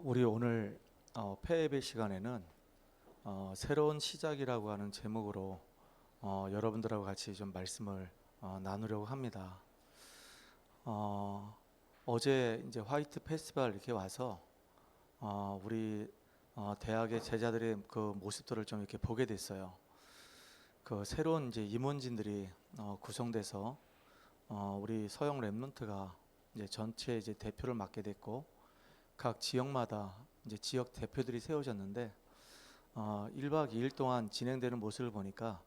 우리 오늘 패예배 시간에는 새로운 시작이라고 하는 제목으로 여러분들하고 같이 좀 말씀을 나누려고 합니다. 어제 이제 화이트 페스티벌 이렇게 와서 우리 대학의 제자들의 그 모습들을 좀 이렇게 보게 됐어요. 그 새로운 이제 임원진들이 구성돼서 우리 서영 랩런트가 이제 전체 이제 대표를 맡게 됐고, 각 지역마다 이제 지역 대표들이 세워졌는데 1박 2일 동안 진행되는 모습을 보니까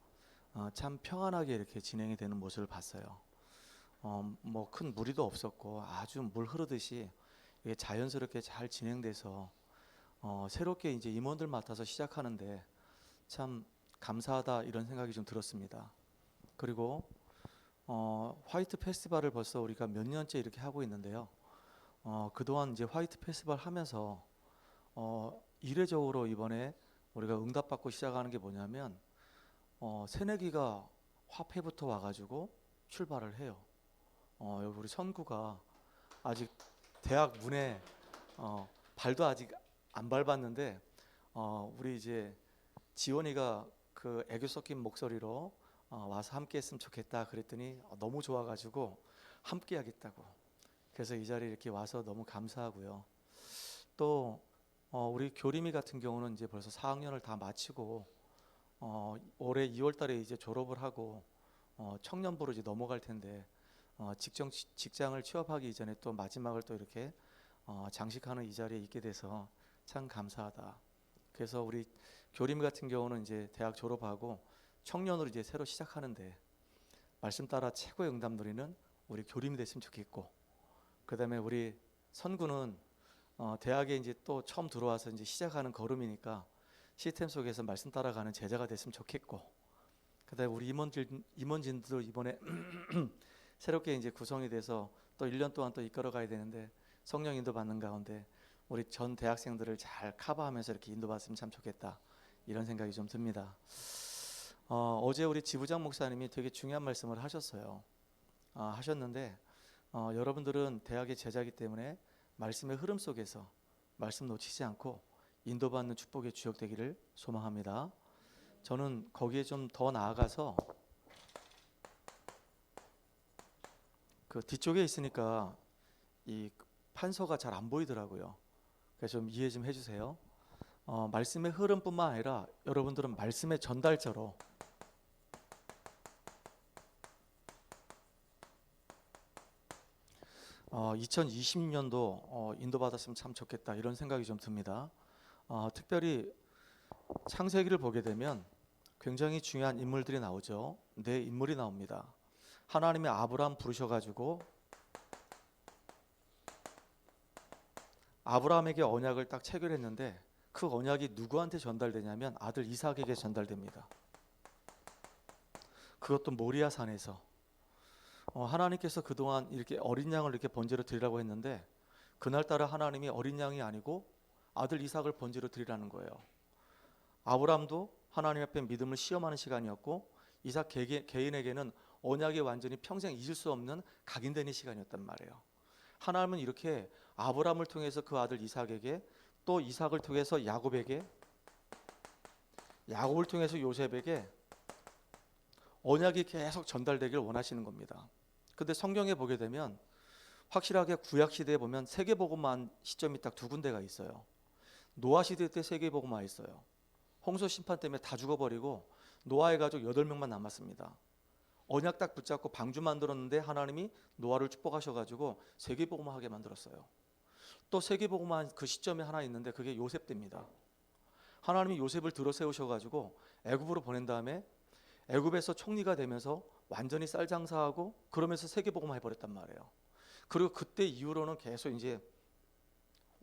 참 평안하게 이렇게 진행이 되는 모습을 봤어요. 뭐 큰 무리도 없었고 아주 물 흐르듯이 이게 자연스럽게 잘 진행돼서 새롭게 이제 임원들 맡아서 시작하는데 참 감사하다 이런 생각이 좀 들었습니다. 그리고 화이트 페스티벌을 벌써 우리가 몇 년째 이렇게 하고 있는데요. 그동안 이제 화이트 페스티벌 하면서 이례적으로 이번에 우리가 응답받고 시작하는 게 뭐냐면 새내기가 화폐부터 와가지고 출발을 해요. 여기 우리 선구가 아직 대학 문에 발도 아직 안 밟았는데 우리 이제 지원이가 그 애교 섞인 목소리로 와서 함께 했으면 좋겠다 그랬더니 너무 좋아가지고 함께 하겠다고. 그래서 이 자리에 이렇게 와서 너무 감사하고요. 또 우리 교림이 같은 경우는 이제 벌써 4학년을 다 마치고 올해 2월 달에 이제 졸업을 하고 청년부로 이제 넘어갈 텐데 직장을 취업하기 이전에 또 마지막을 또 이렇게 장식하는 이 자리에 있게 돼서 참 감사하다. 그래서 우리 교림이 같은 경우는 이제 대학 졸업하고 청년으로 이제 새로 시작하는데 말씀 따라 최고의 응답 누리는 우리 교림이 됐으면 좋겠고, 그다음에 우리 선구는 대학에 이제 또 처음 들어와서 이제 시작하는 걸음이니까 시스템 속에서 말씀 따라가는 제자가 됐으면 좋겠고, 그다음에 우리 임원진들도 이번에 새롭게 이제 구성이 돼서 또 1년 동안 또 이끌어가야 되는데 성령 인도 받는 가운데 우리 전 대학생들을 잘 커버하면서 이렇게 인도받으면 참 좋겠다 이런 생각이 좀 듭니다. 어제 우리 지부장 목사님이 되게 중요한 말씀을 하셨어요. 하셨는데 여러분들은 대학의 제자이기 때문에 말씀의 흐름 속에서 말씀 놓치지 않고 인도받는 축복의 주역 되기를 소망합니다. 저는 거기에 좀 더 나아가서 그 뒤쪽에 있으니까 이 판서가 잘 안 보이더라고요. 그래서 좀 이해 좀 해주세요. 말씀의 흐름뿐만 아니라 여러분들은 말씀의 전달자로 2020년도 인도받았으면 참 좋겠다 이런 생각이 좀 듭니다. 특별히 창세기를 보게 되면 굉장히 중요한 인물들이 나오죠. 네 인물이 나옵니다. 하나님이 아브라함 부르셔가지고 아브라함에게 언약을 딱 체결했는데 그 언약이 누구한테 전달되냐면 아들 이삭에게 전달됩니다. 그것도 모리아 산에서 하나님께서 그동안 이렇게 어린 양을 이렇게 번제로 드리라고 했는데 그날따라 하나님이 어린 양이 아니고 아들 이삭을 번제로 드리라는 거예요. 아브라함도 하나님 앞에 믿음을 시험하는 시간이었고 이삭 개인에게는 언약이 완전히 평생 잊을 수 없는 각인되는 시간이었단 말이에요. 하나님은 이렇게 아브라함을 통해서 그 아들 이삭에게, 또 이삭을 통해서 야곱에게, 야곱을 통해서 요셉에게 언약이 계속 전달되길 원하시는 겁니다. 근데 성경에 보게 되면 확실하게 구약 시대에 보면 세계복음만 시점이 딱 두 군데가 있어요. 노아 시대 때 세계복음화 있어요. 홍수 심판 때문에 다 죽어버리고 노아의 가족 8명만 남았습니다. 언약 딱 붙잡고 방주 만들었는데 하나님이 노아를 축복하셔가지고 세계복음화하게 만들었어요. 또 세계복음화 그 시점에 하나 있는데 그게 요셉 때입니다. 하나님이 요셉을 들어 세우셔가지고 애굽으로 보낸 다음에 애굽에서 총리가 되면서 완전히 쌀 장사하고 그러면서 세계복음화 해버렸단 말이에요. 그리고 그때 이후로는 계속 이제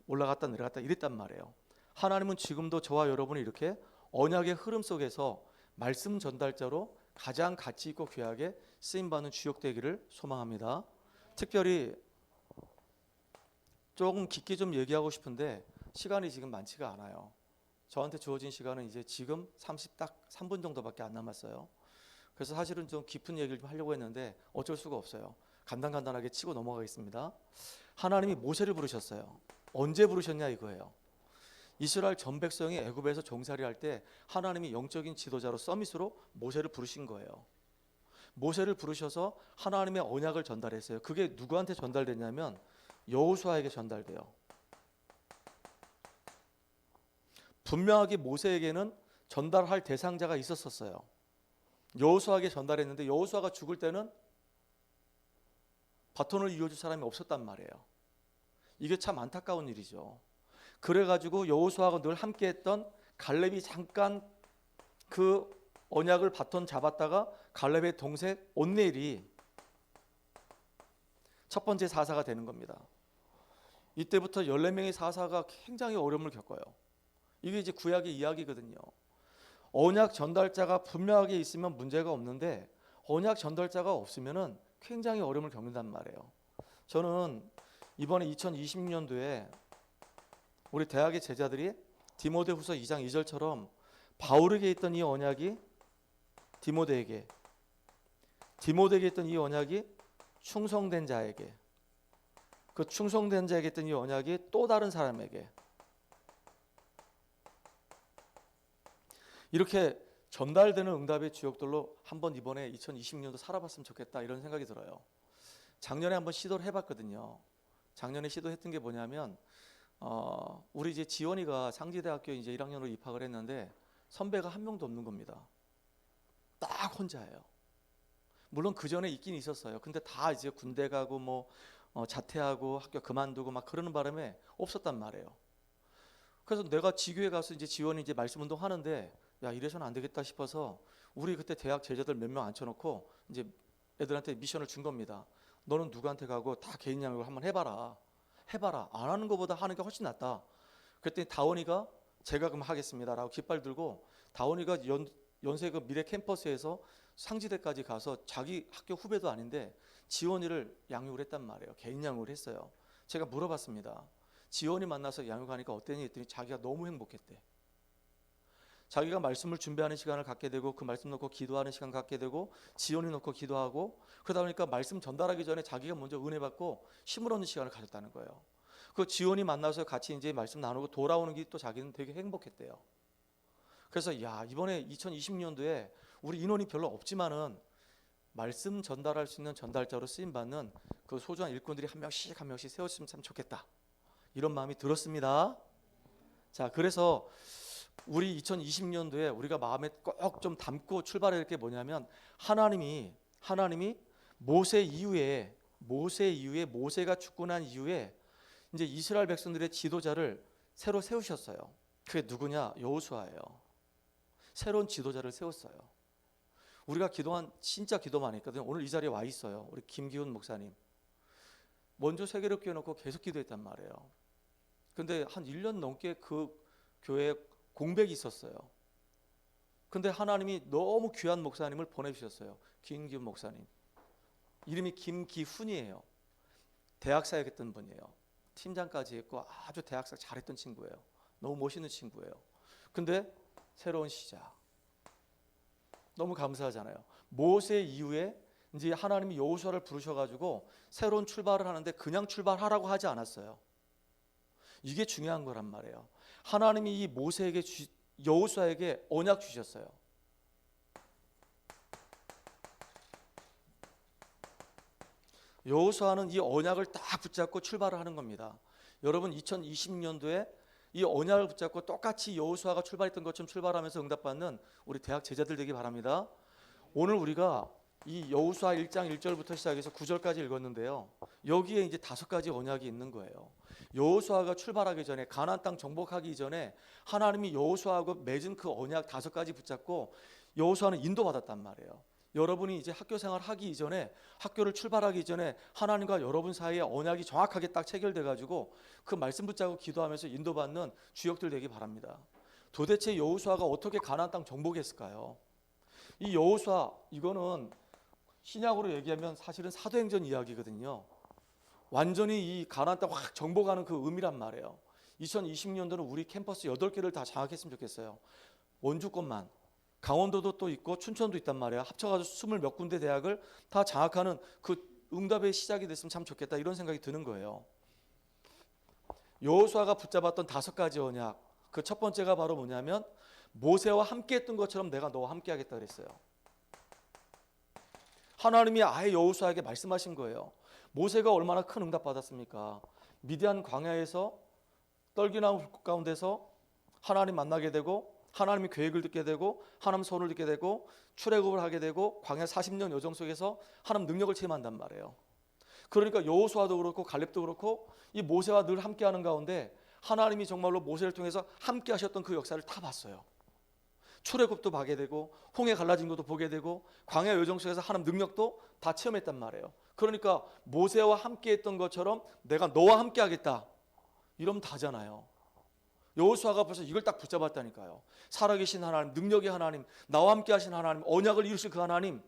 올라갔다 내려갔다 이랬단 말이에요. 하나님은 지금도 저와 여러분이 이렇게 언약의 흐름 속에서 말씀 전달자로 가장 가치 있고 귀하게 쓰임받는 주역 되기를 소망합니다. 특별히 조금 깊게 좀 얘기하고 싶은데 시간이 지금 많지가 않아요. 저한테 주어진 시간은 이제 지금 3분 정도밖에 안 남았어요. 그래서 사실은 좀 깊은 얘기를 좀 하려고 했는데 어쩔 수가 없어요. 간단하게 치고 넘어가겠습니다. 하나님이 모세를 부르셨어요. 언제 부르셨냐 이거예요. 이스라엘 전 백성이 애굽에서 종살이 할 때 하나님이 영적인 지도자로 서밋으로 모세를 부르신 거예요. 모세를 부르셔서 하나님의 언약을 전달했어요. 그게 누구한테 전달됐냐면 여호수아에게 전달돼요. 분명하게 모세에게는 전달할 대상자가 있었어요. 여호수아에게 전달했는데 여호수아가 죽을 때는 바톤을 이어줄 사람이 없었단 말이에요. 이게 참 안타까운 일이죠. 그래가지고 여호수아가 늘 함께했던 갈렙이 잠깐 그 언약을 바톤 잡았다가 갈렙의 동생 온넬이 첫 번째 사사가 되는 겁니다. 이때부터 14명의 사사가 굉장히 어려움을 겪어요. 이게 이제 구약의 이야기거든요. 언약 전달자가 분명하게 있으면 문제가 없는데 언약 전달자가 없으면은 굉장히 어려움을 겪는단 말이에요. 저는 이번에 2020년도에 우리 대학의 제자들이 디모데후서 2장 2절처럼 바울에게 있던 이 언약이 디모데에게 있던 이 언약이 충성된 자에게, 그 충성된 자에게 있던 이 언약이 또 다른 사람에게 이렇게 전달되는 응답의 주역들로 한번 이번에 2020년도 살아봤으면 좋겠다 이런 생각이 들어요. 작년에 한번 시도를 해봤거든요. 작년에 시도했던 게 뭐냐면 우리 이제 지원이가 상지대학교 이제 1학년으로 입학을 했는데 선배가 한 명도 없는 겁니다. 딱 혼자예요. 물론 그 전에 있긴 있었어요. 근데 다 이제 군대 가고 뭐 자퇴하고 학교 그만두고 막 그러는 바람에 없었단 말이에요. 그래서 내가 지교에 가서 이제 지원이 이제 말씀 운동 하는데 야 이래서는 안 되겠다 싶어서 우리 그때 대학 제자들 몇 명 앉혀놓고 이제 애들한테 미션을 준 겁니다. 너는 누구한테 가고 다 개인 양육을 한번 해봐라. 안 하는 것보다 하는 게 훨씬 낫다. 그랬더니 다원이가 제가 그럼 하겠습니다라고 깃발 들고 다원이가 연세 그 미래 캠퍼스에서 상지대까지 가서 자기 학교 후배도 아닌데 지원이를 양육을 했단 말이에요. 개인 양육을 했어요. 제가 물어봤습니다. 지원이 만나서 양육하니까 어땠니 했더니 자기가 너무 행복했대. 자기가 말씀을 준비하는 시간을 갖게 되고 그 말씀 놓고 기도하는 시간 갖게 되고 지원이 놓고 기도하고 그러다 보니까 말씀 전달하기 전에 자기가 먼저 은혜 받고 힘을 얻는 시간을 가졌다는 거예요. 그 지원이 만나서 같이 이제 말씀 나누고 돌아오는 게 또 자기는 되게 행복했대요. 그래서 야 이번에 2020년도에 우리 인원이 별로 없지만은 말씀 전달할 수 있는 전달자로 쓰임 받는 그 소중한 일꾼들이 한 명씩 세웠으면 참 좋겠다 이런 마음이 들었습니다. 자 그래서 우리 2020년도에 우리가 마음에 꼭 좀 담고 출발할 게 뭐냐면 하나님이 모세 이후에 모세가 죽고 난 이후에 이제 이스라엘 백성들의 지도자를 새로 세우셨어요. 그게 누구냐? 여호수아예요. 새로운 지도자를 세웠어요. 우리가 기도한 진짜 기도 많이 했거든요. 오늘 이 자리에 와 있어요. 우리 김기훈 목사님. 먼저 세계를 끼워놓고 계속 기도했단 말이에요. 근데 한 1년 넘게 그 교회에 공백이 있었어요. 근데 하나님이 너무 귀한 목사님을 보내주셨어요. 김기훈 목사님. 이름이 김기훈이에요. 대학 사역했던 분이에요. 팀장까지 했고 아주 대학 사역 잘했던 친구예요. 너무 멋있는 친구예요. 근데 새로운 시작. 너무 감사하잖아요. 모세 이후에 이제 하나님이 여호수아를 부르셔가지고 새로운 출발을 하는데 그냥 출발하라고 하지 않았어요. 이게 중요한 거란 말이에요. 하나님이 이 모세에게 여호수아에게 언약 주셨어요. 여호수아는 이 언약을 딱 붙잡고 출발을 하는 겁니다. 여러분 2020년도에 이 언약을 붙잡고 똑같이 여호수아가 출발했던 것처럼 출발하면서 응답받는 우리 대학 제자들 되기 바랍니다. 오늘 우리가 이 여호수아 1장 1절부터 시작해서 9절까지 읽었는데요. 여기에 이제 5가지 언약이 있는 거예요. 여호수아가 출발하기 전에 가나안 땅 정복하기 전에 하나님이 여호수아하고 맺은 그 언약 5가지 붙잡고 여호수아는 인도받았단 말이에요. 여러분이 이제 학교 생활 하기 이전에 학교를 출발하기 전에 하나님과 여러분 사이에 언약이 정확하게 딱 체결돼 가지고 그 말씀 붙잡고 기도하면서 인도받는 주역들 되기 바랍니다. 도대체 여호수아가 어떻게 가나안 땅 정복했을까요? 이 여호수아 이거는 신약으로 얘기하면 사실은 사도행전 이야기거든요. 완전히 이 가나안 땅 확 정복하는 그 의미란 말이에요. 2020년도는 우리 캠퍼스 8개를 다 장악했으면 좋겠어요. 원주권만. 강원도도 또 있고 춘천도 있단 말이야. 합쳐가지고 20 몇 군데 대학을 다 장악하는 그 응답의 시작이 됐으면 참 좋겠다 이런 생각이 드는 거예요. 여호수아가 붙잡았던 5가지 언약, 그 첫 번째가 바로 뭐냐면 모세와 함께 했던 것처럼 내가 너와 함께 하겠다 그랬어요. 하나님이 아예 여호수아에게 말씀하신 거예요. 모세가 얼마나 큰 응답 받았습니까? 미디안 광야에서 떨기나무 불꽃 가운데서 하나님 만나게 되고, 하나님의 계획을 듣게 되고, 하나님 손을 듣게 되고, 출애굽을 하게 되고, 광야 40년 여정 속에서 하나님 능력을 체험한단 말이에요. 그러니까 여호수아도 그렇고 갈렙도 그렇고 이 모세와 늘 함께하는 가운데 하나님이 정말로 모세를 통해서 함께 하셨던 그 역사를 다 봤어요. 출애굽도 보게 되고, 홍해 갈라진 것도 보게 되고, 광야 여정 속에서 하나님 능력도 다 체험했단 말이에요. 그러니까 모세와 함께했던 것처럼 내가 너와 함께하겠다, 이러면 다잖아요. 여호수아가 벌써 이걸 딱 붙잡았다니까요. 살아계신 하나님, 능력의 하나님, 나와 함께 하신 하나님, 언약을 이루실 그 하나님,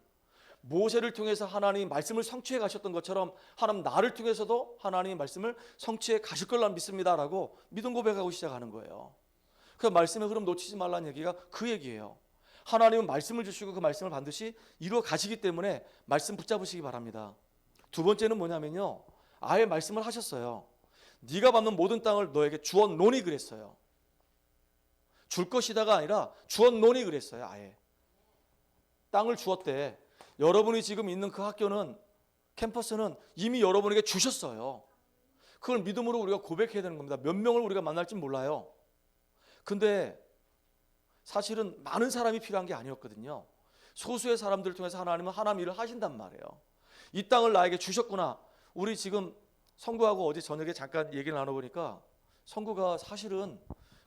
모세를 통해서 하나님 말씀을 성취해 가셨던 것처럼 하나님 나를 통해서도 하나님의 말씀을 성취해 가실 걸로 믿습니다라고 믿음 고백하고 시작하는 거예요. 그 말씀의 흐름 놓치지 말라는 얘기가 그 얘기예요. 하나님은 말씀을 주시고 그 말씀을 반드시 이루어 가시기 때문에 말씀 붙잡으시기 바랍니다. 두 번째는 뭐냐면요, 아예 말씀을 하셨어요. 네가 받는 모든 땅을 너에게 주었노니 그랬어요. 줄 것이다가 아니라 주었노니 그랬어요. 아예 땅을 주었대. 여러분이 지금 있는 그 학교는, 캠퍼스는 이미 여러분에게 주셨어요. 그걸 믿음으로 우리가 고백해야 되는 겁니다. 몇 명을 우리가 만날지 몰라요. 근데 사실은 많은 사람이 필요한 게 아니었거든요. 소수의 사람들을 통해서 하나님은 하나님 일을 하신단 말이에요. 이 땅을 나에게 주셨구나. 우리 지금 성구하고 어제 저녁에 잠깐 얘기를 나눠보니까 성구가 사실은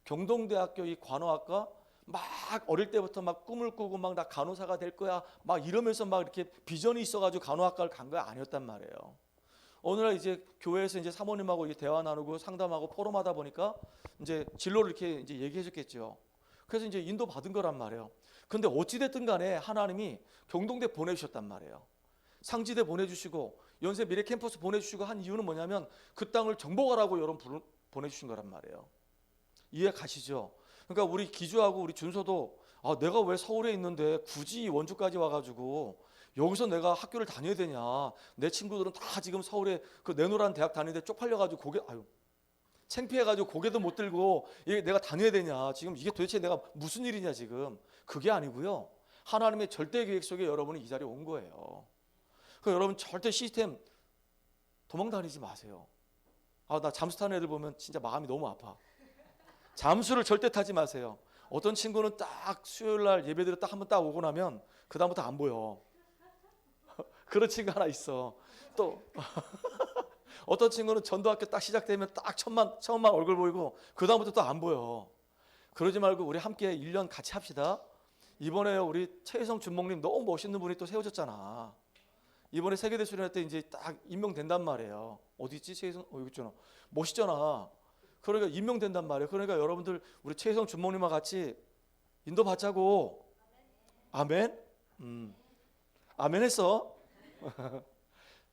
경동대학교 이 간호학과 막 어릴 때부터 막 꿈을 꾸고 막 나 간호사가 될 거야 막 이러면서 막 이렇게 비전이 있어가지고 간호학과를 간 거 아니었단 말이에요. 어느 날 이제 교회에서 이제 사모님하고 이제 대화 나누고 상담하고 포럼하다 보니까 이제 진로를 이렇게 이제 얘기해줬겠죠. 그래서 이제 인도 받은 거란 말이에요. 근데 어찌 됐든 간에 하나님이 경동대 보내주셨단 말이에요. 상지대 보내주시고 연세 미래 캠퍼스 보내주시고 한 이유는 뭐냐면 그 땅을 정복하라고 여러분 보내주신 거란 말이에요. 이해 가시죠? 그러니까 우리 기주하고 우리 준서도 내가 왜 서울에 있는데 굳이 원주까지 와가지고 여기서 내가 학교를 다녀야 되냐. 내 친구들은 다 지금 서울에 그 내노란 대학 다니는데 쪽팔려가지고 고개 창피해가지고 고개도 못 들고 이게 내가 다녀야 되냐. 지금 이게 도대체 내가 무슨 일이냐 지금. 그게 아니고요. 하나님의 절대 계획 속에 여러분이 이 자리에 온 거예요. 그러니까 여러분 절대 시스템 도망 다니지 마세요. 나 잠수 타는 애들 보면 진짜 마음이 너무 아파. 잠수를 절대 타지 마세요. 어떤 친구는 딱 수요일날 예배드려 딱 한번 딱 오고 나면 그 다음부터 안 보여. 그런 친구 하나 있어. 또 어떤 친구는 전도학교 딱 시작되면 딱 처음만 얼굴 보이고 그 다음부터 또 안 보여. 그러지 말고 우리 함께 1년 같이 합시다. 이번에 우리 최혜성 준목님 너무 멋있는 분이 또 세워졌잖아. 이번에 세계대 수련회 때 이제 딱 임명된단 말이에요. 어디 있지 최혜성? 여기 있잖아. 멋있잖아. 그러니까 임명된단 말이에요. 그러니까 여러분들 우리 최혜성 준목님과 같이 인도 받자고. 아멘? 아멘 했어?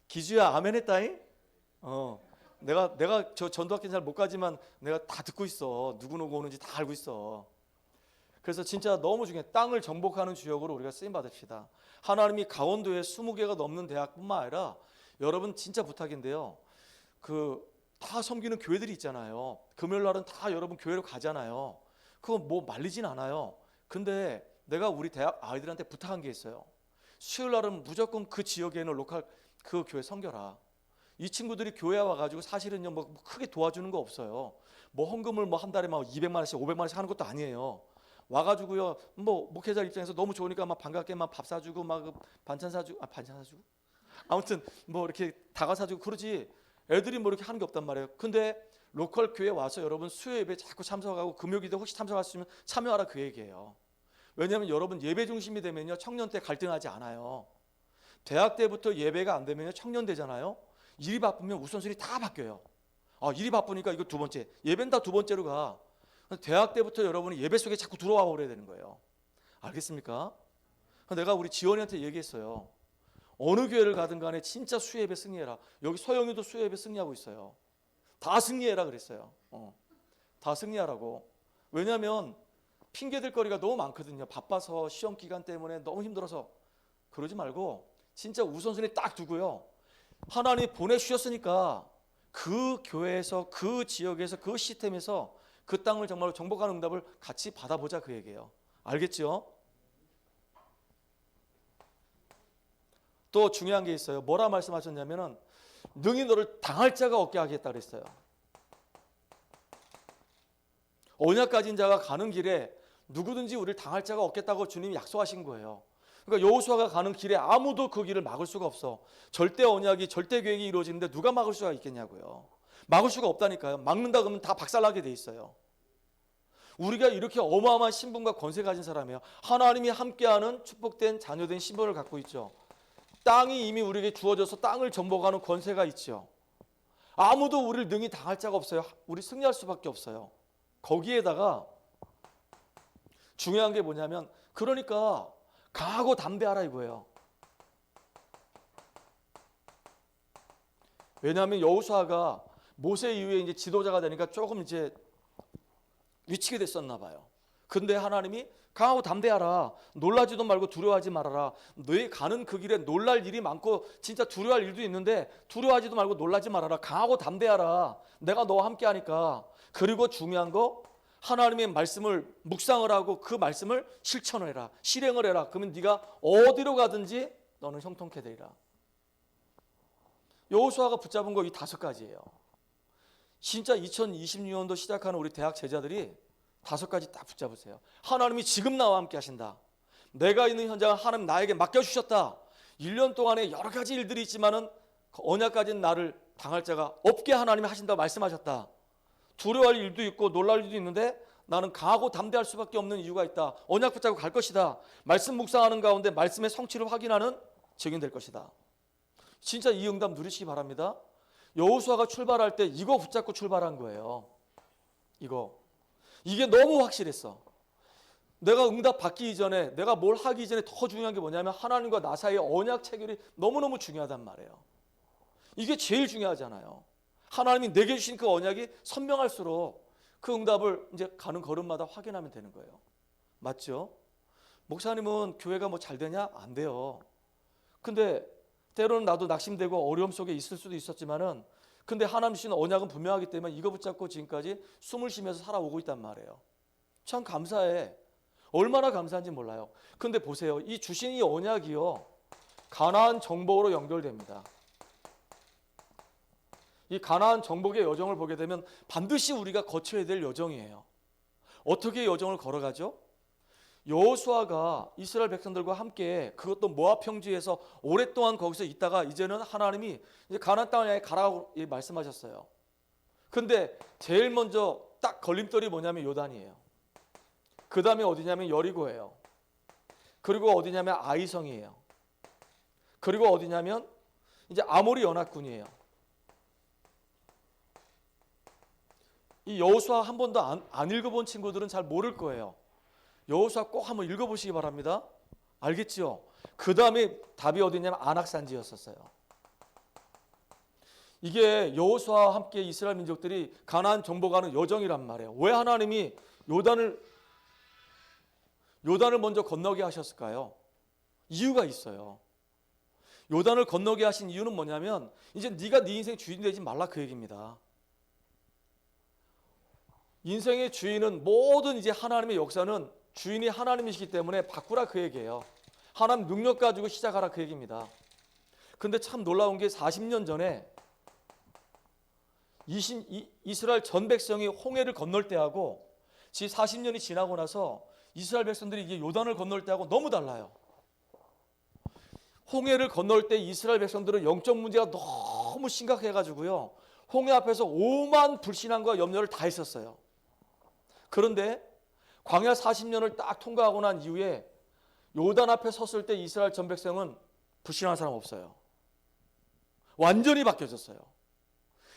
기주야 아멘 했다잉? 내가 저 전도학교는 잘 못 가지만 내가 다 듣고 있어. 누구 오는지 다 알고 있어. 그래서 진짜 너무 중요해. 땅을 정복하는 주역으로 우리가 쓰임 받읍시다. 하나님이 강원도에 20개가 넘는 대학뿐만 아니라 여러분 진짜 부탁인데요. 다 섬기는 교회들이 있잖아요. 금요일 날은 다 여러분 교회로 가잖아요. 그거 뭐 말리진 않아요. 근데 내가 우리 대학 아이들한테 부탁한 게 있어요. 수요일 날은 무조건 그 지역에 있는 로컬 그 교회 섬겨라. 이 친구들이 교회에 와가지고 사실은요 뭐 크게 도와주는 거 없어요. 뭐 헌금을 뭐 한 달에 막 200만 원씩 500만 원씩 하는 것도 아니에요. 와가지고요 뭐 목회자 입장에서 너무 좋으니까 막 반갑게 막 밥 사주고 막 반찬 사주고 아무튼 뭐 이렇게 다가 사주고 그러지. 애들이 뭐 이렇게 하는 게 없단 말이에요. 근데 로컬 교회 와서 여러분 수요 예배 자꾸 참석하고 금요기도 혹시 참석할 수 있으면 참여하라 그 얘기예요. 왜냐하면 여러분 예배 중심이 되면요 청년 때 갈등하지 않아요. 대학 때부터 예배가 안 되면요 청년 되잖아요. 일이 바쁘면 우선순위 다 바뀌어요. 일이 바쁘니까 이거 두 번째 예배는 다 두 번째로 가. 대학 때부터 여러분이 예배 속에 자꾸 들어와 버려야 되는 거예요. 알겠습니까? 내가 우리 지원이한테 얘기했어요. 어느 교회를 가든 간에 진짜 수예배 승리해라. 여기 서영이도 수예배 승리하고 있어요. 다 승리해라 그랬어요. 다 승리하라고. 왜냐하면 핑계댈 거리가 너무 많거든요. 바빠서 시험 기간 때문에 너무 힘들어서. 그러지 말고 진짜 우선순위 딱 두고요. 하나님 보내주셨으니까 그 교회에서, 그 지역에서, 그 시스템에서 그 땅을 정말로 정복하는 응답을 같이 받아보자, 그 얘기예요. 알겠죠? 또 중요한 게 있어요. 뭐라 말씀하셨냐면은 능히 너를 당할 자가 없게 하겠다 그랬어요. 언약 가진 자가 가는 길에 누구든지 우리를 당할 자가 없겠다고 주님이 약속하신 거예요. 그러니까 여호수아가 가는 길에 아무도 그 길을 막을 수가 없어. 절대 언약이, 절대 계획이 이루어지는데 누가 막을 수가 있겠냐고요. 막을 수가 없다니까요. 막는다 그러면 다 박살나게 돼 있어요. 우리가 이렇게 어마어마한 신분과 권세 가진 사람이에요. 하나님이 함께하는 축복된 자녀된 신분을 갖고 있죠. 땅이 이미 우리에게 주어져서 땅을 정복하는 권세가 있죠. 아무도 우리를 능히 당할 자가 없어요. 우리 승리할 수밖에 없어요. 거기에다가 중요한 게 뭐냐면, 그러니까 강하고 담대하라 이거예요. 왜냐하면 여호수아가 모세 이후에 이제 지도자가 되니까 조금 이제 위치게 됐었나 봐요. 근데 하나님이 강하고 담대하라. 놀라지도 말고 두려워하지 말아라. 너희 가는 그 길에 놀랄 일이 많고 진짜 두려워할 일도 있는데 두려워하지도 말고 놀라지 말아라. 강하고 담대하라. 내가 너와 함께 하니까. 그리고 중요한 거, 하나님의 말씀을 묵상을 하고 그 말씀을 실천을 해라. 실행을 해라. 그러면 네가 어디로 가든지 너는 형통케 되리라. 여호수아가 붙잡은 거 이 5가지예요. 진짜 2026년도 시작하는 우리 대학 제자들이 5가지 딱 붙잡으세요. 하나님이 지금 나와 함께 하신다. 내가 있는 현장을 하나님 나에게 맡겨주셨다. 1년 동안에 여러 가지 일들이 있지만은 언약 가진 나를 당할 자가 없게 하나님이 하신다고 말씀하셨다. 두려워할 일도 있고 놀랄 일도 있는데 나는 강하고 담대할 수밖에 없는 이유가 있다. 언약 붙잡고 갈 것이다. 말씀 묵상하는 가운데 말씀의 성취를 확인하는 증인 될 것이다. 진짜 이 응답 누리시기 바랍니다. 여호수아가 출발할 때 이거 붙잡고 출발한 거예요. 이게 너무 확실했어. 내가 응답 받기 이전에, 내가 뭘 하기 전에 더 중요한 게 뭐냐면 하나님과 나 사이의 언약 체결이 너무너무 중요하단 말이에요. 이게 제일 중요하잖아요. 하나님이 내게 주신 그 언약이 선명할수록 그 응답을 이제 가는 걸음마다 확인하면 되는 거예요. 맞죠? 목사님은 교회가 뭐 잘 되냐? 안 돼요. 근데 때로는 나도 낙심되고 어려움 속에 있을 수도 있었지만은, 근데 하나님 주신 언약은 분명하기 때문에 이거 붙잡고 지금까지 숨을 쉬면서 살아오고 있단 말이에요. 참 감사해. 얼마나 감사한지 몰라요. 근데 보세요. 이 주신 이 언약이요, 가나안 정복으로 연결됩니다. 이 가나안 정복의 여정을 보게 되면 반드시 우리가 거쳐야 될 여정이에요. 어떻게 여정을 걸어가죠? 여호수아가 이스라엘 백성들과 함께, 그것도 모압 평지에서 오랫동안 거기서 있다가 이제는 하나님이 이제 가나안 땅을 향해 가라고 말씀하셨어요. 근데 제일 먼저 딱 걸림돌이 뭐냐면 요단이에요. 그 다음에 어디냐면 여리고예요. 그리고 어디냐면 아이성이에요. 그리고 어디냐면 이제 아모리 연합군이에요. 이 여호수아 한 번도 안 읽어본 친구들은 잘 모를 거예요. 여호수아 꼭 한번 읽어보시기 바랍니다. 알겠죠? 그 다음에 답이 어디냐면 안악산지였었어요. 이게 여호수아와 함께 이스라엘 민족들이 가나안 정복하는 여정이란 말이에요. 왜 하나님이 요단을 먼저 건너게 하셨을까요? 이유가 있어요. 요단을 건너게 하신 이유는 뭐냐면 이제 네가 네 인생 주인 되지 말라 그 얘기입니다. 인생의 주인은, 모든 이제 하나님의 역사는 주인이 하나님이시기 때문에 바꾸라 그 얘기예요. 하나님 능력 가지고 시작하라 그 얘기입니다. 근데 참 놀라운 게 40년 전에 이스라엘 전 백성이 홍해를 건널 때하고 지금 40년이 지나고 나서 이스라엘 백성들이 이게 요단을 건널 때하고 너무 달라요. 홍해를 건널 때 이스라엘 백성들은 영적 문제가 너무 심각해가지고요, 홍해 앞에서 오만 불신앙과 염려를 다 했었어요. 그런데 광야 40년을 딱 통과하고 난 이후에 요단 앞에 섰을 때 이스라엘 전 백성은 불신하는 사람 없어요. 완전히 바뀌어졌어요.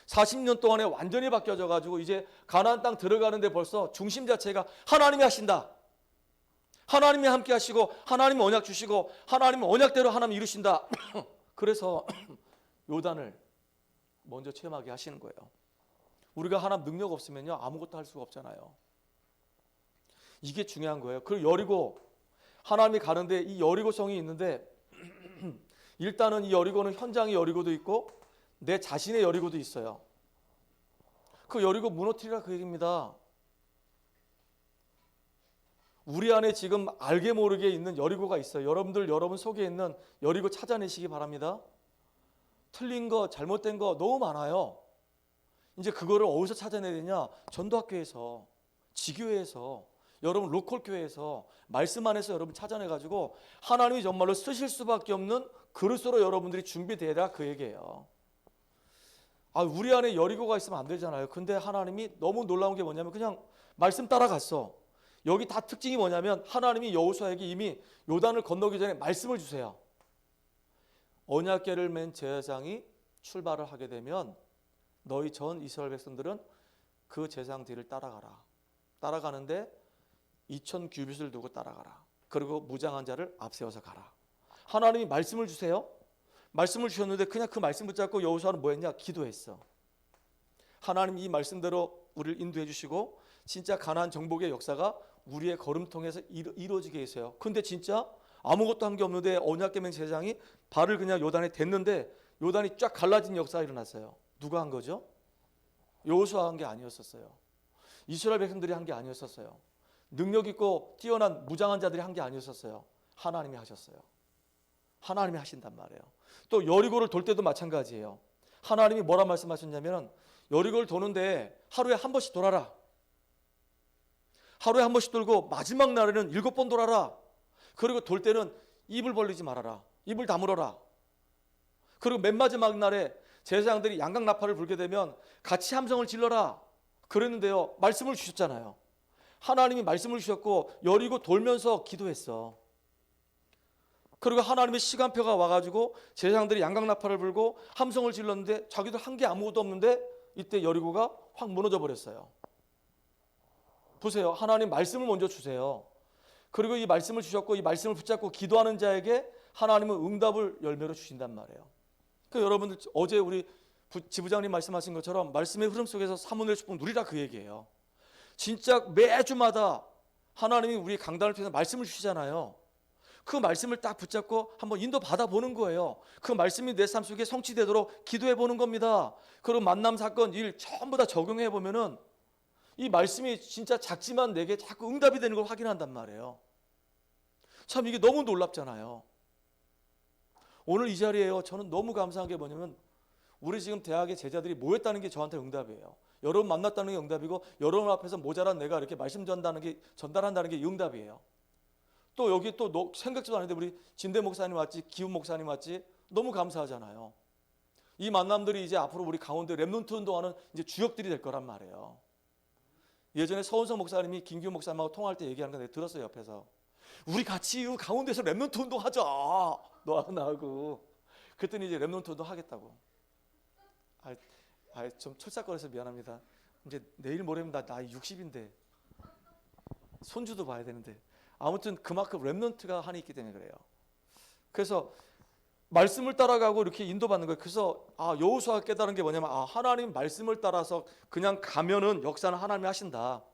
40년 동안에 완전히 바뀌어져 가지고 이제 가나안 땅 들어가는데 벌써 중심 자체가 하나님이 하신다. 하나님이 함께 하시고 하나님이 언약 주시고 하나님이 언약대로 하나님 이루신다. 그래서 요단을 먼저 체험하게 하시는 거예요. 우리가 하나님 능력 없으면요 아무것도 할 수가 없잖아요. 이게 중요한 거예요. 그리고 여리고, 하나님이 가는데 이 여리고성이 있는데 일단은 이 여리고는 현장의 여리고도 있고 내 자신의 여리고도 있어요. 그 여리고 무너뜨리라 그 얘기입니다. 우리 안에 지금 알게 모르게 있는 여리고가 있어요. 여러분 속에 있는 여리고 찾아내시기 바랍니다. 틀린 거, 잘못된 거 너무 많아요. 이제 그거를 어디서 찾아내야 되냐? 전도학교에서, 지교회에서, 여러분 로컬 교회에서 말씀 안에서 여러분 찾아내가지고 하나님이 정말로 쓰실 수밖에 없는 그릇으로 여러분들이 준비되라 그 얘기예요. 우리 안에 여리고가 있으면 안 되잖아요. 근데 하나님이 너무 놀라운 게 뭐냐면 그냥 말씀 따라갔어. 여기 다 특징이 뭐냐면 하나님이 여호수아에게 이미 요단을 건너기 전에 말씀을 주세요. 언약궤를 맨 제사장이 출발을 하게 되면 너희 전 이스라엘 백성들은 그 제사장 뒤를 따라가라. 따라가는데 2000 규빗을 두고 따라가라. 그리고 무장한 자를 앞세워서 가라. 하나님이 말씀을 주세요. 말씀을 주셨는데 그냥 그 말씀 붙잡고 여호수아는 뭐 했냐? 기도했어. 하나님 이 말씀대로 우리를 인도해 주시고 진짜 가나안 정복의 역사가 우리의 걸음통에서 이루어지게 했어요. 근데 진짜 아무것도 한 게 없는데 언약궤 제사장이 발을 그냥 요단에 댔는데 요단이 쫙 갈라진 역사가 일어났어요. 누가 한 거죠? 여호수아가 한 게 아니었었어요. 이스라엘 백성들이 한 게 아니었었어요. 능력 있고 뛰어난 무장한 자들이 한 게 아니었었어요. 하나님이 하셨어요. 하나님이 하신단 말이에요. 또 여리고를 돌 때도 마찬가지예요. 하나님이 뭐라 말씀하셨냐면 여리고를 도는데 하루에 한 번씩 돌아라. 하루에 한 번씩 돌고 마지막 날에는 7번 돌아라. 그리고 돌 때는 입을 벌리지 말아라. 입을 다물어라. 그리고 맨 마지막 날에 제사장들이 양각나팔을 불게 되면 같이 함성을 질러라. 그랬는데요. 말씀을 주셨잖아요. 하나님이 말씀을 주셨고 여리고 돌면서 기도했어. 그리고 하나님의 시간표가 와가지고 제사장들이 양각나팔을 불고 함성을 질렀는데 자기들 한 게 아무것도 없는데 이때 여리고가 확 무너져 버렸어요. 보세요. 하나님 말씀을 먼저 주세요. 그리고 이 말씀을 주셨고 이 말씀을 붙잡고 기도하는 자에게 하나님은 응답을 열매로 주신단 말이에요. 그러니까 여러분들 어제 우리 지부장님 말씀하신 것처럼 말씀의 흐름 속에서 사문의 축복 누리라 그 얘기예요. 진짜 매주마다 하나님이 우리 강단을 통해서 말씀을 주시잖아요. 그 말씀을 딱 붙잡고 한번 인도 받아보는 거예요. 그 말씀이 내 삶 속에 성취되도록 기도해 보는 겁니다. 그리고 만남 사건 일 전부 다 적용해 보면은 이 말씀이 진짜 작지만 내게 자꾸 응답이 되는 걸 확인한단 말이에요. 참 이게 너무 놀랍잖아요. 오늘 이 자리에요. 저는 너무 감사한 게 뭐냐면 우리 지금 대학의 제자들이 모였다는 게 저한테 응답이에요. 여러분 만났다는 게 응답이고 여러분 앞에서 모자란 내가 이렇게 말씀 전달한다는 게 응답이에요. 또 여기 또 생각지도 않았는데 우리 진대 목사님 왔지, 기훈 목사님 왔지, 너무 감사하잖아요. 이 만남들이 이제 앞으로 우리 강원도 렘넌트 운동하는 이제 주역들이 될 거란 말이에요. 예전에 서운성 목사님이 김기훈 목사님하고 통화할 때 얘기하는 거 내가 들었어요. 옆에서 우리 같이 강원도에서 렘넌트 운동하자, 너하고 나하고. 그랬더니 이제 렘넌트 운동 하겠다고. 좀 철삭거려서 미안합니다. 이제 내일 모레면 나 나이 60인데 손주도 봐야 되는데 아무튼 그만큼 렘넌트가 한이 있기 때문에 그래요. 그래서 말씀을 따라가고 이렇게 인도받는 거예요. 그래서 여호수아가 깨달은 게 뭐냐면 하나님 말씀을 따라서 그냥 가면은 역사는 하나님이 하신다.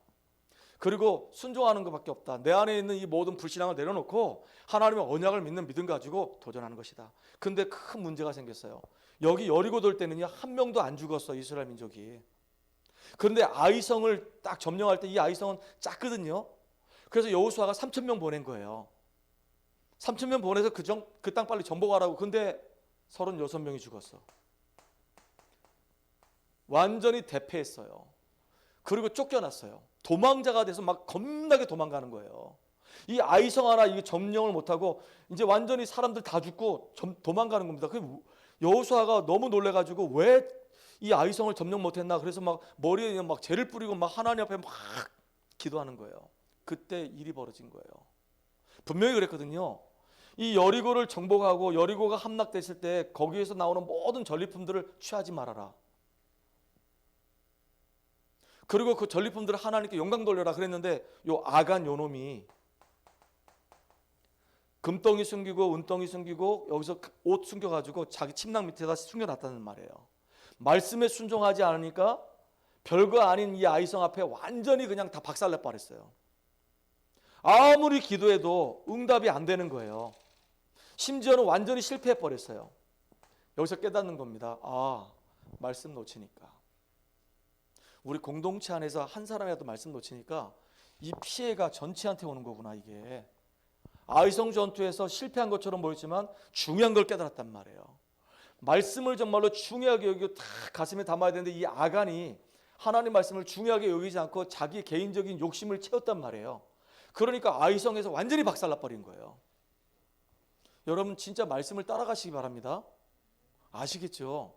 그리고 순종하는 것밖에 없다. 내 안에 있는 이 모든 불신앙을 내려놓고 하나님의 언약을 믿는 믿음 가지고 도전하는 것이다. 근데 큰 문제가 생겼어요. 여기 여리고 돌 때는요, 한 명도 안 죽었어, 이스라엘 민족이. 그런데 아이성을 딱 점령할 때 이 아이성은 작거든요. 그래서 여호수아가 3,000명 보낸 거예요. 3,000명 보내서 그 땅 빨리 정복하라고. 근데 36명이 죽었어. 완전히 대패했어요. 그리고 쫓겨났어요. 도망자가 돼서 막 겁나게 도망가는 거예요. 이 아이성 하나 이게 점령을 못하고 이제 완전히 사람들 다 죽고 도망가는 겁니다. 그 여호수아가 너무 놀래가지고 왜 이 아이성을 점령 못했나. 그래서 막 머리에 막 재를 뿌리고 막 하나님 앞에 막 기도하는 거예요. 그때 일이 벌어진 거예요. 분명히 그랬거든요. 이 여리고를 정복하고 여리고가 함락됐을 때 거기에서 나오는 모든 전리품들을 취하지 말아라. 그리고 그 전리품들을 하나님께 영광 돌려라 그랬는데 요 아간 요놈이 금덩이 숨기고 은덩이 숨기고 여기서 옷 숨겨가지고 자기 침낭 밑에다 숨겨놨다는 말이에요. 말씀에 순종하지 않으니까 별거 아닌 이 아이성 앞에 완전히 그냥 다 박살내 버렸어요. 아무리 기도해도 응답이 안 되는 거예요. 심지어는 완전히 실패해 버렸어요. 여기서 깨닫는 겁니다. 말씀 놓치니까. 우리 공동체 안에서 한 사람이라도 말씀 놓치니까 이 피해가 전체한테 오는 거구나. 이게 아이성 전투에서 실패한 것처럼 보였지만 중요한 걸 깨달았단 말이에요. 말씀을 정말로 중요하게 여기고 다 가슴에 담아야 되는데 이 아간이 하나님 말씀을 중요하게 여기지 않고 자기 개인적인 욕심을 채웠단 말이에요. 그러니까 아이성에서 완전히 박살나 버린 거예요. 여러분 진짜 말씀을 따라가시기 바랍니다. 아시겠죠?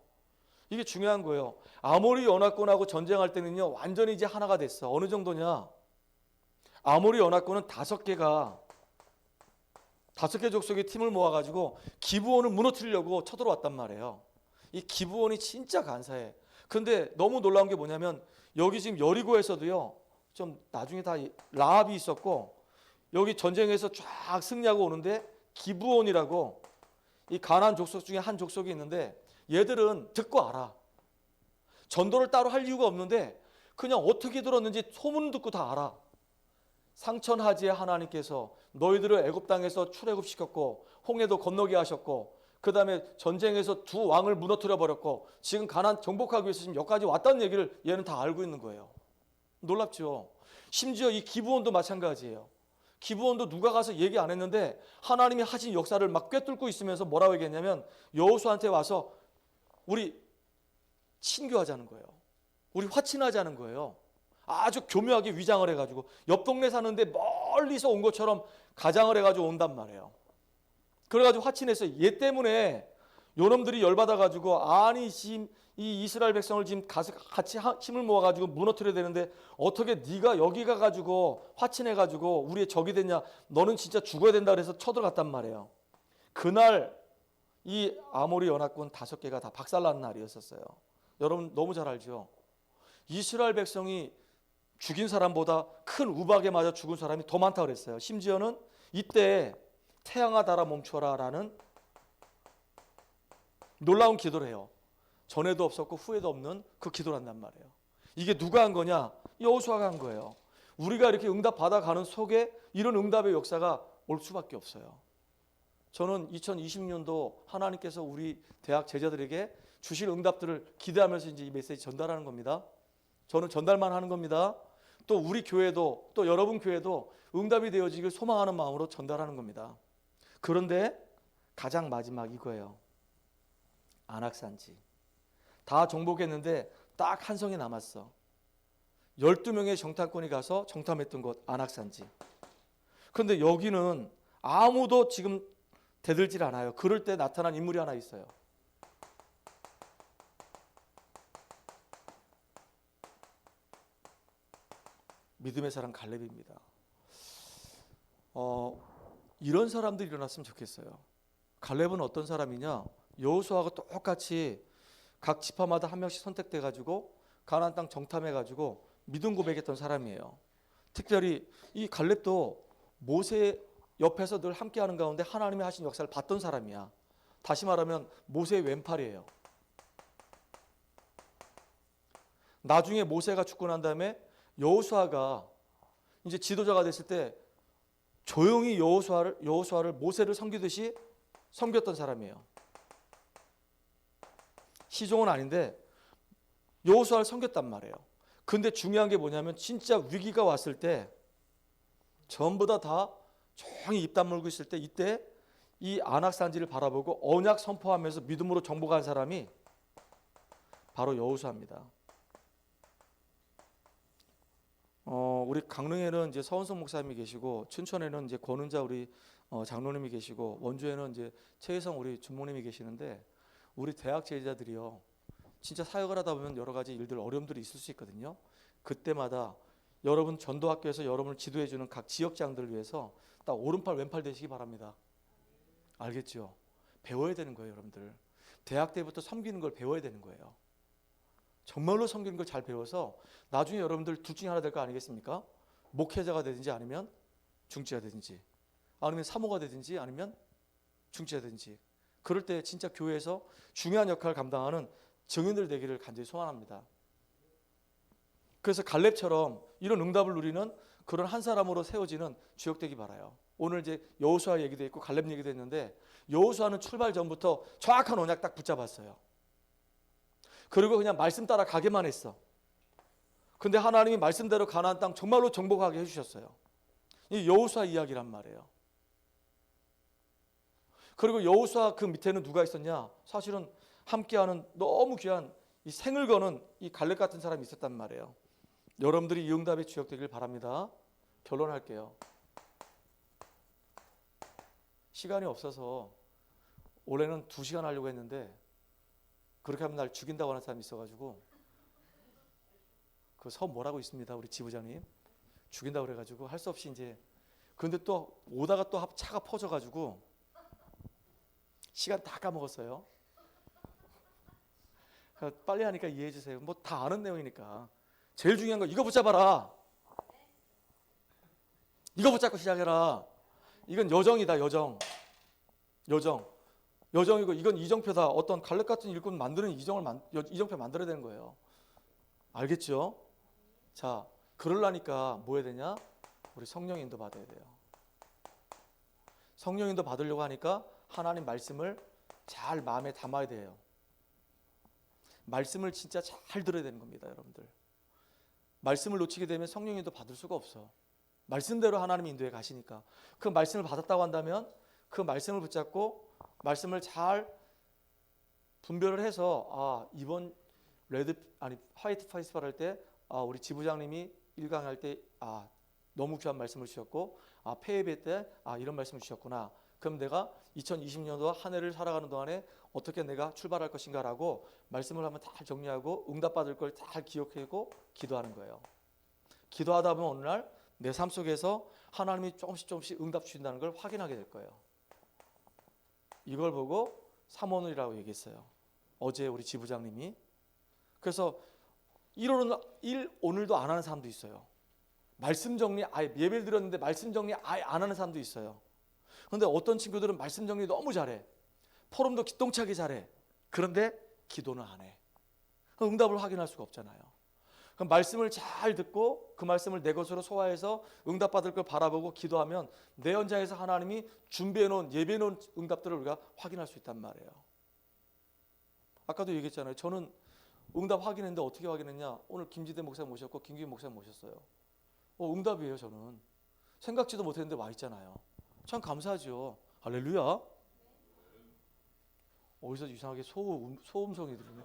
이게 중요한 거예요. 아모리 연합군하고 전쟁할 때는요 완전히 이제 하나가 됐어. 어느 정도냐? 아모리 연합군은 5개 족속의 팀을 모아가지고 기브온을 무너뜨리려고 쳐들어왔단 말이에요. 이 기브온이 진짜 간사해. 근데 너무 놀라운 게 뭐냐면 여기 지금 여리고에서도요 좀 나중에 다 라합이 있었고 여기 전쟁에서 쫙 승리하고 오는데 기브온이라고 이 가나안 족속 중에 한 족속이 있는데 얘들은 듣고 알아. 전도를 따로 할 이유가 없는데 그냥 어떻게 들었는지 소문 듣고 다 알아. 상천하지에 하나님께서 너희들을 애굽 땅에서 출애굽시켰고 홍해도 건너게 하셨고 그 다음에 전쟁에서 2 왕을 무너뜨려 버렸고 지금 가나안 정복하기 위해서 지금 여기까지 왔다는 얘기를 얘는 다 알고 있는 거예요. 놀랍죠? 심지어 이 기브온도 마찬가지예요. 기브온도 누가 가서 얘기 안 했는데 하나님이 하신 역사를 막 꿰뚫고 있으면서 뭐라고 얘기했냐면 여호수아한테 와서 우리 친교하자는 거예요. 우리 화친하자는 거예요. 아주 교묘하게 위장을 해가지고 옆 동네 사는데 멀리서 온 것처럼 가장을 해가지고 온단 말이에요. 그래가지고 화친해서 얘 때문에 요놈들이 열받아가지고 아니 지금 이 이스라엘 백성을 지금 같이 힘을 모아가지고 무너뜨려야 되는데 어떻게 네가 여기 가가지고 화친해가지고 우리의 적이 됐냐? 너는 진짜 죽어야 된다 그래서 쳐들어갔단 말이에요. 그날 이 아모리 연합군 5개가 다 박살난 날이었었어요. 여러분 너무 잘 알죠? 이스라엘 백성이 죽인 사람보다 큰 우박에 맞아 죽은 사람이 더 많다고 그랬어요. 심지어는 이때 태양아 달아 멈춰라 라는 놀라운 기도를 해요. 전에도 없었고 후에도 없는 그 기도를 한단 말이에요. 이게 누가 한 거냐? 여호수아가 한 거예요. 우리가 이렇게 응답 받아가는 속에 이런 응답의 역사가 올 수밖에 없어요. 저는 2020년도 하나님께서 우리 대학 제자들에게 주실 응답들을 기대하면서 이제 이 메시지 전달하는 겁니다. 저는 전달만 하는 겁니다. 또 우리 교회도 또 여러분 교회도 응답이 되어지길 소망하는 마음으로 전달하는 겁니다. 그런데 가장 마지막 이거예요. 안악산지. 다 정복했는데 딱 한 성이 남았어. 12명의 정탐꾼이 가서 정탐했던 곳 안악산지. 그런데 여기는 아무도 지금 대들질 않아요. 그럴 때 나타난 인물이 하나 있어요. 믿음의 사람 갈렙입니다. 이런 사람들이 일어났으면 좋겠어요. 갈렙은 어떤 사람이냐? 여호수아하고 똑같이 각 지파마다 한 명씩 선택돼 가지고 가나안 땅 정탐해 가지고 믿음 고백했던 사람이에요. 특별히 이 갈렙도 모세 옆에서 늘 함께하는 가운데 하나님이 하신 역사를 봤던 사람이야. 다시 말하면 모세의 왼팔이에요. 나중에 모세가 죽고 난 다음에 여호수아가 이제 지도자가 됐을 때 조용히 여호수아를 모세를 섬기듯이 섬겼던 사람이에요. 시종은 아닌데 여호수아를 섬겼단 말이에요. 근데 중요한 게 뭐냐면 진짜 위기가 왔을 때 전부 다 조용히 입 다물고 있을 때 이때 이 안악산지를 바라보고 언약 선포하면서 믿음으로 정복한 사람이 바로 여호수아입니다. 우리 강릉에는 이제 서은성 목사님이 계시고 춘천에는 이제 권은자 우리 장로님이 계시고 원주에는 이제 최혜성 우리 주모님이 계시는데 우리 대학 제자들이요 진짜 사역을 하다 보면 여러 가지 일들 어려움들이 있을 수 있거든요. 그때마다 여러분 전도학교에서 여러분을 지도해 주는 각 지역장들을 위해서 딱 오른팔 왼팔 되시기 바랍니다. 알겠죠? 배워야 되는 거예요, 여러분들. 대학 때부터 섬기는 걸 배워야 되는 거예요. 정말로 섬기는 걸 잘 배워서 나중에 여러분들 둘 중에 하나 될 거 아니겠습니까? 목회자가 되든지 아니면 중지가 되든지 아니면 사모가 되든지 아니면 중지가 되든지 그럴 때 진짜 교회에서 중요한 역할을 감당하는 증인들 되기를 간절히 소원합니다. 그래서 갈렙처럼 이런 응답을 누리는 그런 한 사람으로 세워지는 주역되기 바라요. 오늘 이제 여호수아 얘기도 있고 갈렙 얘기도 했는데 여호수아는 출발 전부터 정확한 언약 딱 붙잡았어요. 그리고 그냥 말씀 따라 가기만 했어. 근데 하나님이 말씀대로 가나안 땅 정말로 정복하게 해주셨어요. 이 여호수아 이야기란 말이에요. 그리고 여호수아 그 밑에는 누가 있었냐? 사실은 함께하는 너무 귀한 이 생을 거는 이 갈렙 같은 사람이 있었단 말이에요. 여러분들이 이 응답의 주역 되길 바랍니다. 결론할게요. 시간이 없어서 올해는 2시간 하려고 했는데 그렇게 하면 날 죽인다고 하는 사람이 있어가지고 그 서 뭐라고 있습니다. 우리 지부장님 죽인다고 그래가지고 할 수 없이 이제 근데 또 오다가 또 차가 퍼져가지고 시간 다 까먹었어요. 빨리 하니까 이해해 주세요. 뭐 다 아는 내용이니까. 제일 중요한 거 이거 붙잡아라. 이거 붙잡고 시작해라. 이건 여정이다. 여정이고 이건 이정표다. 어떤 갈렙 같은 일꾼 만드는 이정표 만들어야 되는 거예요. 알겠죠? 자, 그러려니까 뭐 해야 되냐? 우리 성령 인도 받아야 돼요. 성령 인도 받으려고 하니까 하나님 말씀을 잘 마음에 담아야 돼요. 말씀을 진짜 잘 들어야 되는 겁니다, 여러분들. 말씀을 놓치게 되면 성령 인도 받을 수가 없어. 말씀대로 하나님 인도에 가시니까. 그 말씀을 받았다고 한다면 그 말씀을 붙잡고 말씀을 잘 분별을 해서 이번 화이트 페스티벌 할 때 우리 지부장님이 1강 할 때 너무 귀한 말씀을 주셨고 폐예배 때 이런 말씀을 주셨구나. 그럼 내가 2020년도 한 해를 살아가는 동안에 어떻게 내가 출발할 것인가라고 말씀을 한번 다 정리하고 응답받을 걸 잘 기억하고 기도하는 거예요. 기도하다 보면 어느 날 내 삶 속에서 하나님이 조금씩 응답 주신다는 걸 확인하게 될 거예요. 이걸 보고 삼원이라고 얘기했어요. 어제 우리 지부장님이. 그래서 오늘도 안 하는 사람도 있어요. 말씀 정리 아예 예배를 드렸는데 말씀 정리 아예 안 하는 사람도 있어요. 그런데 어떤 친구들은 말씀 정리 너무 잘해. 포럼도 기똥차게 잘해. 그런데 기도는 안 해. 응답을 확인할 수가 없잖아요. 그럼 말씀을 잘 듣고 그 말씀을 내 것으로 소화해서 응답받을 걸 바라보고 기도하면 내 현장에서 하나님이 준비해놓은 예배해놓은 응답들을 우리가 확인할 수 있단 말이에요. 아까도 얘기했잖아요. 저는 응답 확인했는데 어떻게 확인했냐? 오늘 김지대 목사 모셨고 김규희 목사 모셨어요. 응답이에요. 저는 생각지도 못했는데 와 있잖아요. 참 감사하죠. 할렐루야. 어디서 이상하게 소음성이 들리네.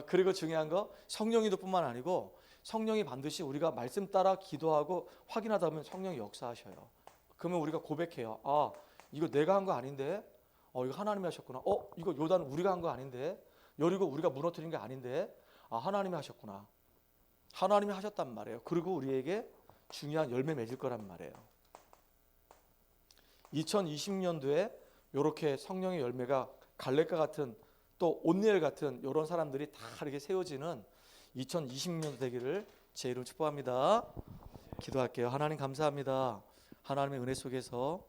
그리고 중요한 거 성령이도뿐만 아니고 성령이 반드시 우리가 말씀 따라 기도하고 확인하다 보면 성령이 역사하셔요. 그러면 우리가 고백해요. 이거 내가 한 거 아닌데. 이거 하나님이 하셨구나. 이거 요단 우리가 한 거 아닌데. 여리고 우리가 무너뜨린 게 아닌데. 하나님이 하셨구나. 하나님이 하셨단 말이에요. 그리고 우리에게 중요한 열매 맺을 거란 말이에요. 2020년도에 이렇게 성령의 열매가 갈렙과 같은 또 온니엘 같은 이런 사람들이 다 이렇게 세워지는 2020년 되기를 제 이름 축복합니다. 기도할게요. 하나님 감사합니다. 하나님의 은혜 속에서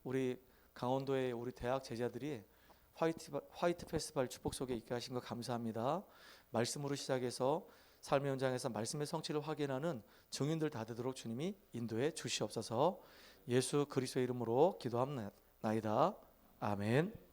우리 강원도의 우리 대학 제자들이 화이트 페스티벌 축복 속에 있게 하신 거 감사합니다. 말씀으로 시작해서 삶의 현장에서 말씀의 성취를 확인하는 증인들 다 되도록 주님이 인도해 주시옵소서. 예수 그리스도의 이름으로 기도합나이다. 아멘.